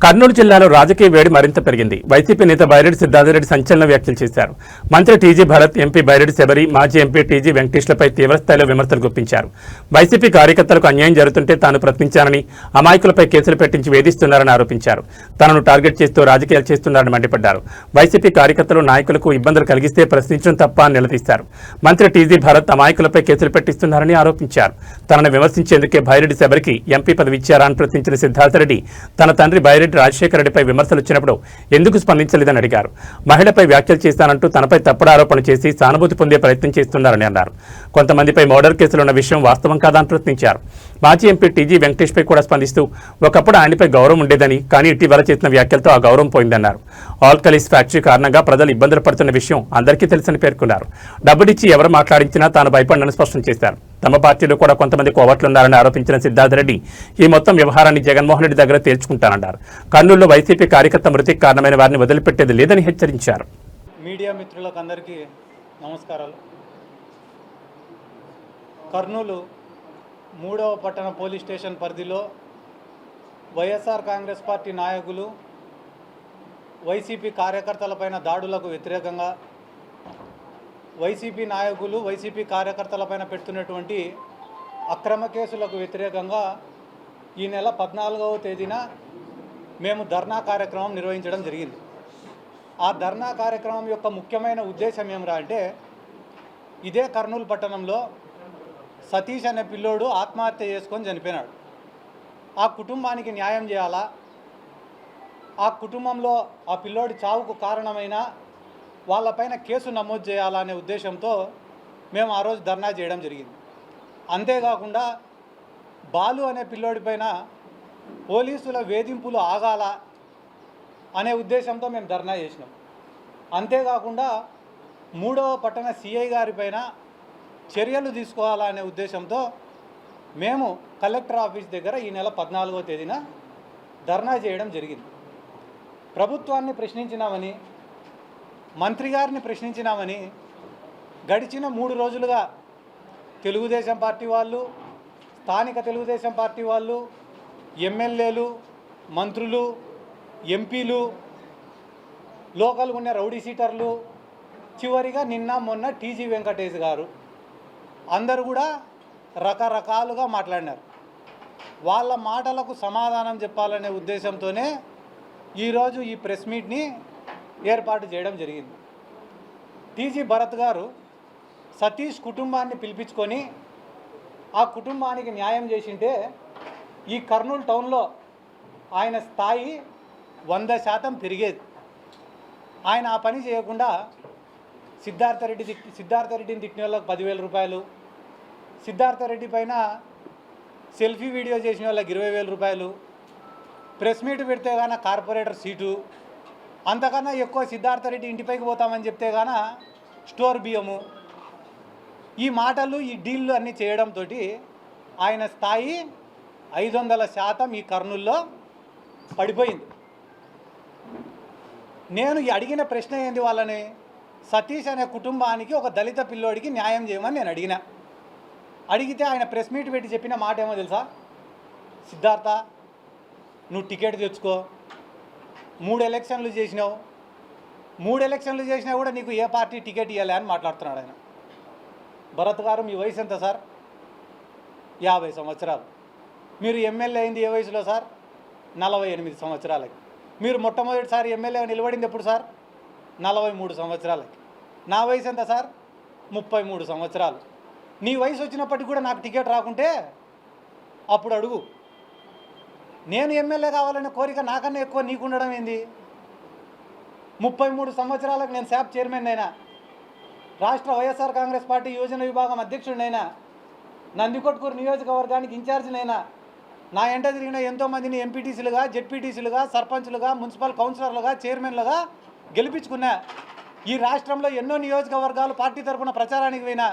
కర్నూలు జిల్లాలో రాజకీయ వేడి మరింత పెరిగింది. వైసీపీ నేత బైరెడ్డి సిద్ధార్థరెడ్డి సంచలన వ్యాఖ్యలు చేశారు. మంత్రి టీజీ భరత్, ఎంపీ బైరెడ్డి శబరి, మాజీ ఎంపీ టీజీ వెంకటేష్లపై తీవ్రస్థాయిలో విమర్శలు గుప్పించారు. వైసీపీ కార్యకర్తలకు అన్యాయం జరుగుతుంటే తాను ప్రశ్నించానని, అమాయకులపై కేసులు పెట్టించి వేధిస్తున్నారని ఆరోపించారు. తనను టార్గెట్ చేస్తూ రాజకీయాలు చేస్తున్నారని మండిపడ్డారు. వైసీపీ కార్యకర్తలు, నాయకులకు ఇబ్బందులు కలిగిస్తే ప్రశ్నించడం తప్ప అని నిలదీశారు. మంత్రి టీజీ భరత్ అమాయకులపై కేసులు పెట్టిస్తున్నారని ఆరోపించారు. తనను విమర్శించేందుకే బైరెడ్డి శబరికి ఎంపీ పదవి ఇచ్చారా అని ప్రశ్నించిన సిద్ధార్థరెడ్డి తన తండ్రి బైరెడ్డి రాజశేఖర రెడ్డిపై విమర్శలు వచ్చినప్పుడు ఎందుకు స్పందించలేదని అడిగారు. మహిళపై వ్యాఖ్యలు చేస్తానంటూ తనపై తప్పుడు ఆరోపణలు చేసి సానుభూతి పొందే ప్రయత్నం చేస్తున్నారని అన్నారు. కొంతమందిపై మర్డర్ కేసులున్న విషయం వాస్తవం కాదని ప్రశ్నించారు. మాజీ ఎంపీ టీజీ వెంకటేష్పై కూడా స్పందిస్తూ ఒకప్పుడు ఆయనపై గౌరవం ఉండేదని, కానీ ఇటీవల చేసిన వ్యాఖ్యలతో ఆ గౌరవం పోయిందన్నారు. ఆల్కలీస్ ఫ్యాక్టరీ కారణంగా ప్రజలు ఇబ్బందులు పడుతున్న విషయం అందరికీ తెలుసని పేర్కొన్నారు. డబ్బులిచ్చి ఎవరు మాట్లాడించినా తాను భయపడనని స్పష్టం చేశారు. తమ పార్టీలో కూడా కొంతమంది కోవట్లున్నారని ఆరోపించిన సిద్ధార్థరెడ్డి ఈ మొత్తం వ్యవహారాన్ని జగన్మోహన్ రెడ్డి దగ్గర తేల్చుకుంటానన్నారు. కర్నూలులో వైసీపీ కార్యకర్త మృతికి కారణమైన వారిని వదిలిపెట్టేది లేదని హెచ్చరించారు. మీడియా మిత్రులకు అందరికీ నమస్కారాలు. కర్నూలు 3వ పట్టణ పోలీస్ స్టేషన్ పరిధిలో వైఎస్ఆర్ కాంగ్రెస్ పార్టీ నాయకులు వైసీపీ కార్యకర్తలపైన దాడులకు వ్యతిరేకంగా వైసీపీ నాయకులు వైసీపీ కార్యకర్తలపైన పెడుతున్నటువంటి అక్రమ కేసులకు వ్యతిరేకంగా ఈ నెల 14వ తేదీన మేము ధర్నా కార్యక్రమం నిర్వహించడం జరిగింది. ఆ ధర్నా కార్యక్రమం యొక్క ముఖ్యమైన ఉద్దేశం ఏమిరా అంటే, ఇదే కర్నూలు పట్టణంలో సతీష్ అనే పిల్లోడు ఆత్మహత్య చేసుకొని చనిపోయినాడు. ఆ కుటుంబానికి న్యాయం చేయాలా, ఆ కుటుంబంలో ఆ పిల్లోడి చావుకు కారణమైన వాళ్ళపైన కేసు నమోదు చేయాలా అనే ఉద్దేశంతో మేము ఆ రోజు ధర్నా చేయడం జరిగింది. అంతేకాకుండా బాలు అనే పిల్లోడిపైన పోలీసుల వేధింపులు ఆగాల అనే ఉద్దేశంతో మేము ధర్నా చేసినాం. అంతేకాకుండా 3వ పట్టణ సిఐ గారిపైన చర్యలు తీసుకోవాలా అనే ఉద్దేశంతో మేము కలెక్టర్ ఆఫీస్ దగ్గర ఈ నెల 14వ తేదీన ధర్నా చేయడం జరిగింది. ప్రభుత్వాన్ని ప్రశ్నించినామని, మంత్రి గారిని ప్రశ్నించినామని గడిచిన 3 రోజులుగా తెలుగుదేశం పార్టీ వాళ్ళు, స్థానిక తెలుగుదేశం పార్టీ వాళ్ళు, ఎమ్మెల్యేలు, మంత్రులు, ఎంపీలు, లోకల్గా ఉన్న రౌడీ సీటర్లు, చివరిగా నిన్న మొన్న టీజీ వెంకటేష్ గారు అందరూ కూడా రకరకాలుగా మాట్లాడినారు. వాళ్ళ మాటలకు సమాధానం చెప్పాలనే ఉద్దేశంతోనే ఈరోజు ఈ ప్రెస్ మీట్ని ఏర్పాటు చేయడం జరిగింది. టీజీ భరత్ గారు సతీష్ కుటుంబాన్ని పిలిపించుకొని ఆ కుటుంబానికి న్యాయం చేసింటే ఈ కర్నూలు టౌన్లో ఆయన స్థాయి 100% పెరిగేది. ఆయన ఆ పని చేయకుండా సిద్ధార్థరెడ్డిని తిట్టిన వాళ్ళకి 10,000 రూపాయలు, సిద్ధార్థరెడ్డి పైన సెల్ఫీ వీడియో చేసిన వాళ్ళకి 20,000 రూపాయలు, ప్రెస్ మీట్ పెడితే గాన కార్పొరేటర్ సీటు, అంతకన్నా ఎక్కువ సిద్ధార్థరెడ్డి ఇంటిపైకి పోతామని చెప్తే గాన స్టోర్ బియ్యము, ఈ మాటలు ఈ డీళ్ళు అన్నీ చేయడంతో ఆయన స్థాయి 500% ఈ కర్నూల్లో పడిపోయింది. నేను అడిగిన ప్రశ్న ఏంది, వాళ్ళని సతీష్ అనే కుటుంబానికి ఒక దళిత పిల్లోడికి న్యాయం చేయమని నేను అడిగితే ఆయన ప్రెస్ మీట్ పెట్టి చెప్పిన మాట ఏమో తెలుసా? సిద్ధార్థ, నువ్వు టికెట్ తెచ్చుకో, 3 ఎలక్షన్లు చేసినావు, 3 ఎలక్షన్లు చేసినా కూడా నీకు ఏ పార్టీ టికెట్ ఇవ్వాలి అని మాట్లాడుతున్నాడు ఆయన. భరత్ గారు, మీ వయసు ఎంత సార్? 50 సంవత్సరాలు. మీరు ఎమ్మెల్యే అయింది ఏ వయసులో సార్? 48 సంవత్సరాలకి. మీరు మొట్టమొదటిసారి ఎమ్మెల్యే నిలబడింది ఎప్పుడు సార్? 43 సంవత్సరాలకి. నా వయసు ఎంత సార్? 33 సంవత్సరాలు. నీ వయసు వచ్చినప్పటికీ కూడా నాకు టికెట్ రాకుంటే అప్పుడు అడుగు. నేను ఎమ్మెల్యే కావాలనే కోరిక నాకన్నా ఎక్కువ నీకు ఉండడం ఏంది? 33 సంవత్సరాలకు నేను శాప్ చైర్మన్ అయినా, రాష్ట్ర వైఎస్ఆర్ కాంగ్రెస్ పార్టీ యువజన విభాగం అధ్యక్షుడినైనా, నందికొట్కూరు నియోజకవర్గానికి ఇన్ఛార్జినైనా, నా ఎంట తిరిగిన ఎంతోమందిని ఎంపీటీసీలుగా, జెడ్పీటీసీలుగా, సర్పంచులుగా, మున్సిపల్ కౌన్సిలర్లుగా, చైర్మన్లుగా గెలిపించుకున్నా. ఈ రాష్ట్రంలో ఎన్నో నియోజకవర్గాలు పార్టీ తరఫున ప్రచారానికి పోయినా,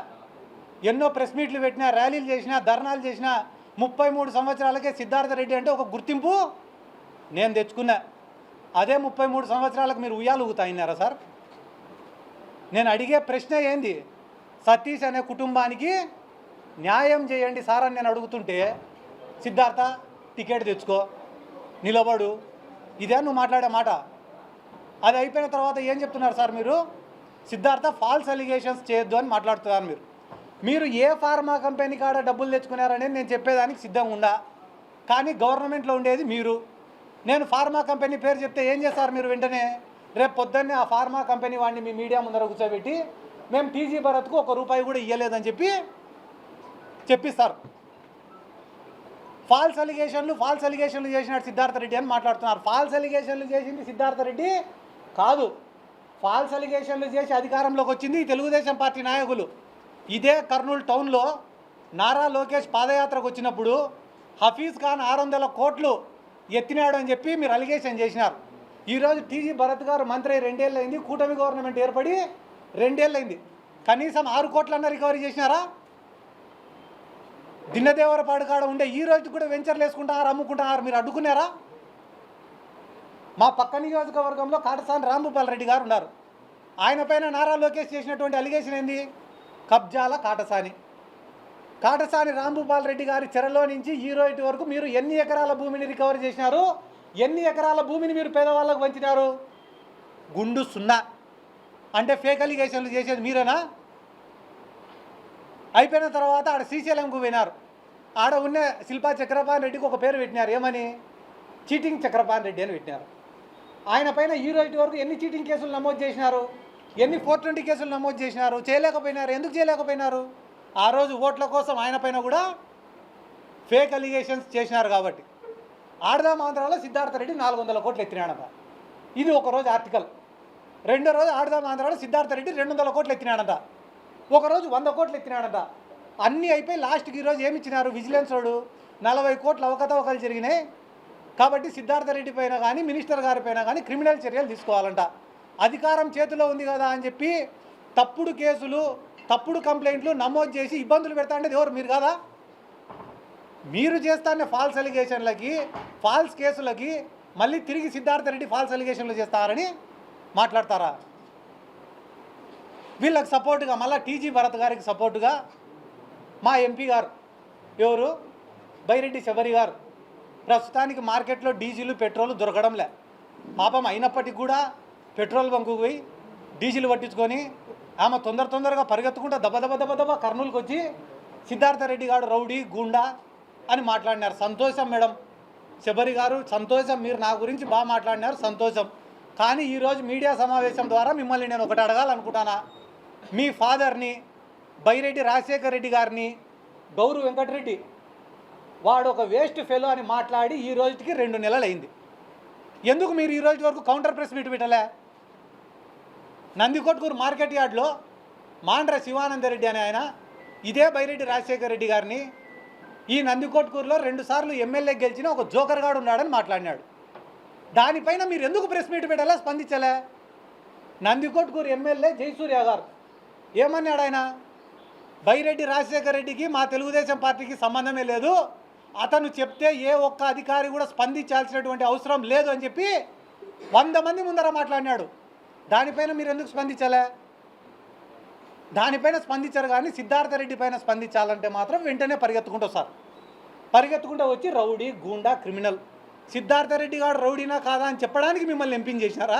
ఎన్నో ప్రెస్ మీట్లు పెట్టినా, ర్యాలీలు చేసినా, ధర్నాలు చేసినా, 33 సంవత్సరాలకే సిద్ధార్థరెడ్డి అంటే ఒక గుర్తింపు నేను తెచ్చుకున్నా. అదే 33 సంవత్సరాలకు మీరు ఉయ్యాలు ఊగుతాయినారా సార్? నేను అడిగే ప్రశ్న ఏంది? సతీష్ అనే కుటుంబానికి న్యాయం చేయండి సార్ అని నేను అడుగుతుంటే, సిద్ధార్థ టికెట్ తెచ్చుకో, నిలబడు, ఇదే నువ్వు మాట్లాడే మాట. అది అయిపోయిన తర్వాత ఏం చెప్తున్నారు సార్ మీరు? సిద్ధార్థ ఫాల్స్ అలిగేషన్స్ చేయొద్దు అని మాట్లాడుతున్నారు మీరు. మీరు ఏ ఫార్మా కంపెనీ కాడ డబ్బులు తెచ్చుకున్నారనేది నేను చెప్పేదానికి సిద్ధంగా ఉండా, కానీ గవర్నమెంట్లో ఉండేది మీరు. నేను ఫార్మా కంపెనీ పేరు చెప్తే ఏం చేస్తారు మీరు? వెంటనే రేపు పొద్దున్నే ఆ ఫార్మా కంపెనీ వాడిని మీ మీడియా ముందర కూర్చోబెట్టి మేము టీజీ భరత్కు ₹1 కూడా ఇవ్వలేదని చెప్పిస్తారు. ఫాల్స్ అలిగేషన్లు చేసినాడు సిద్ధార్థ రెడ్డి అని మాట్లాడుతున్నారు. ఫాల్స్ అలిగేషన్లు చేసింది సిద్ధార్థ రెడ్డి కాదు. ఫాల్స్ అలిగేషన్లు చేసి అధికారంలోకి వచ్చింది తెలుగుదేశం పార్టీ నాయకులు. ఇదే కర్నూలు టౌన్లో నారా లోకేష్ పాదయాత్రకు వచ్చినప్పుడు హఫీజ్ ఖాన్ 600 కోట్లు ఎత్తినాడు అని చెప్పి మీరు అలిగేషన్ చేసినారు. ఈరోజు టీజీ భరత్ గారు మంత్రి 2 ఏళ్ళు అయింది, కూటమి గవర్నమెంట్ ఏర్పడి 2 ఏళ్ళు అయింది. కనీసం 6 కోట్లన్నా రికవరీ చేసినారా? దిన్నదేవరపాడు కాడ ఉండే ఈ రోజు కూడా వెంచర్లు వేసుకుంటున్నారు, అమ్ముకుంటున్నారు. మీరు అడ్డుకున్నారా? మా పక్క నియోజకవర్గంలో కాటసాని రాంభూపాల్ రెడ్డి గారు ఉన్నారు. ఆయన పైన నారా లోకేష్ చేసినటువంటి అలిగేషన్ ఏంది? కబ్జాల కాటసాని రాంభూపాల్ రెడ్డి గారి చెరలో నుంచి ఈ రోజు వరకు మీరు ఎన్ని ఎకరాల భూమిని రికవర్ చేసినారు? ఎన్ని ఎకరాల భూమిని మీరు పేదవాళ్ళకు పంచినారు? గుండు 0. అంటే ఫేక్ అలిగేషన్లు చేసేది మీరేనా? అయిపోయిన తర్వాత ఆడ శ్రీశైలంకు పోయినారు. ఆడ ఉన్న శిల్పా చక్రపాణి రెడ్డికి ఒక పేరు పెట్టినారు. ఏమని? చీటింగ్ చక్రపాణి రెడ్డి అని పెట్టినారు. ఆయన పైన ఈ రోజు వరకు ఎన్ని చీటింగ్ కేసులు నమోదు చేసినారు? ఎన్ని 420 కేసులు నమోదు చేసినారు? చేయలేకపోయినారు. ఎందుకు చేయలేకపోయినారు? ఆ రోజు ఓట్ల కోసం ఆయన పైన కూడా ఫేక్ అలిగేషన్స్ చేసినారు కాబట్టి. ఆడదాం ఆంధ్రాలో సిద్ధార్థ రెడ్డి 400 కోట్లు ఎత్తినాడంట. ఇది ఒకరోజు ఆర్టికల్. రెండో రోజు ఆడదాం ఆంధ్రాలో సిద్ధార్థ రెడ్డి 200 కోట్లు ఎత్తినాడంట. ఒకరోజు 100 కోట్లు ఎత్తినాడంట. అన్నీ అయిపోయి లాస్ట్కి ఈరోజు ఏమి ఇచ్చినారు? విజిలెన్స్ వాడు 40 కోట్ల అవకతవకలు జరిగినాయి కాబట్టి సిద్ధార్థ రెడ్డి పైన కానీ మినిస్టర్ గారి పైన కానీ క్రిమినల్ చర్యలు తీసుకోవాలంట. అధికారం చేతిలో ఉంది కదా అని చెప్పి తప్పుడు కేసులు, తప్పుడు కంప్లైంట్లు నమోదు చేసి ఇబ్బందులు పెడతా అంటే ఎవరు? మీరు కాదా? మీరు చేస్తానే ఫాల్స్ అలిగేషన్లకి, ఫాల్స్ కేసులకి మళ్ళీ తిరిగి సిద్ధార్థ రెడ్డి ఫాల్స్ అలిగేషన్లు చేస్తారని మాట్లాడతారా? వీళ్ళకి సపోర్టుగా మళ్ళీ టీజీ భరత్ గారికి సపోర్టుగా మా ఎంపీ గారు ఎవరు? బైరెడ్డి శబరి గారు. ప్రస్తుతానికి మార్కెట్లో డీజిల్ పెట్రోల్ దొరకడంలే పాపం. అయినప్పటికీ కూడా పెట్రోల్ బంకుకు పోయి డీజిల్ పట్టించుకొని ఆమె తొందరగా పరిగెత్తుకుంటా దెబ్బ కర్నూలుకి వచ్చి సిద్ధార్థ రెడ్డి గారు రౌడీ గుండా అని మాట్లాడినారు. సంతోషం మేడం శబరి గారు, సంతోషం. మీరు నా గురించి బాగా మాట్లాడినారు, సంతోషం. కానీ ఈరోజు మీడియా సమావేశం ద్వారా మిమ్మల్ని నేను ఒకటి అడగాలనుకుంటానా. మీ ఫాదర్ని బైరెడ్డి రాజశేఖర రెడ్డి గారిని గౌరు వెంకటరెడ్డి వాడు ఒక వేస్ట్ ఫెలో అని మాట్లాడి ఈ రోజుకి 2 నెలలు అయింది. ఎందుకు మీరు ఈ రోజు వరకు కౌంటర్ ప్రెస్ మీట్ పెట్టలే? నందికొట్కూరు మార్కెట్ యార్డ్లో మాండ్ర శివానందరెడ్డి అనే ఆయన ఇదే బైరెడ్డి రాజశేఖర రెడ్డి గారిని ఈ నందికొట్కూరులో 2 సార్లు ఎమ్మెల్యే గెలిచిన ఒక జోకర్ గాడు ఉన్నాడని మాట్లాడినాడు. దానిపైన మీరు ఎందుకు ప్రెస్ మీట్ పెట్టాలా? స్పందించలే. నందికొట్కూరు ఎమ్మెల్యే జయసూర్య గారు ఏమన్నాడు? ఆయన బైరెడ్డి రాజశేఖర రెడ్డికి మా తెలుగుదేశం పార్టీకి సంబంధమే లేదు, అతను చెప్తే ఏ ఒక్క అధికారి కూడా స్పందించాల్సినటువంటి అవసరం లేదు అని చెప్పి 100 మంది ముందర మాట్లాడినాడు. దానిపైన మీరు ఎందుకు స్పందించలే? దానిపైన స్పందించారు. కానీ సిద్ధార్థ రెడ్డి పైన స్పందించాలంటే మాత్రం వెంటనే పరిగెత్తుకుంటూ వస్తారు. పరిగెత్తుకుంటూ వచ్చి రౌడీ, గూండా, క్రిమినల్. సిద్ధార్థ రెడ్డి గారు రౌడీనా కాదా అని చెప్పడానికి మిమ్మల్ని ఎంపిక చేసినారా?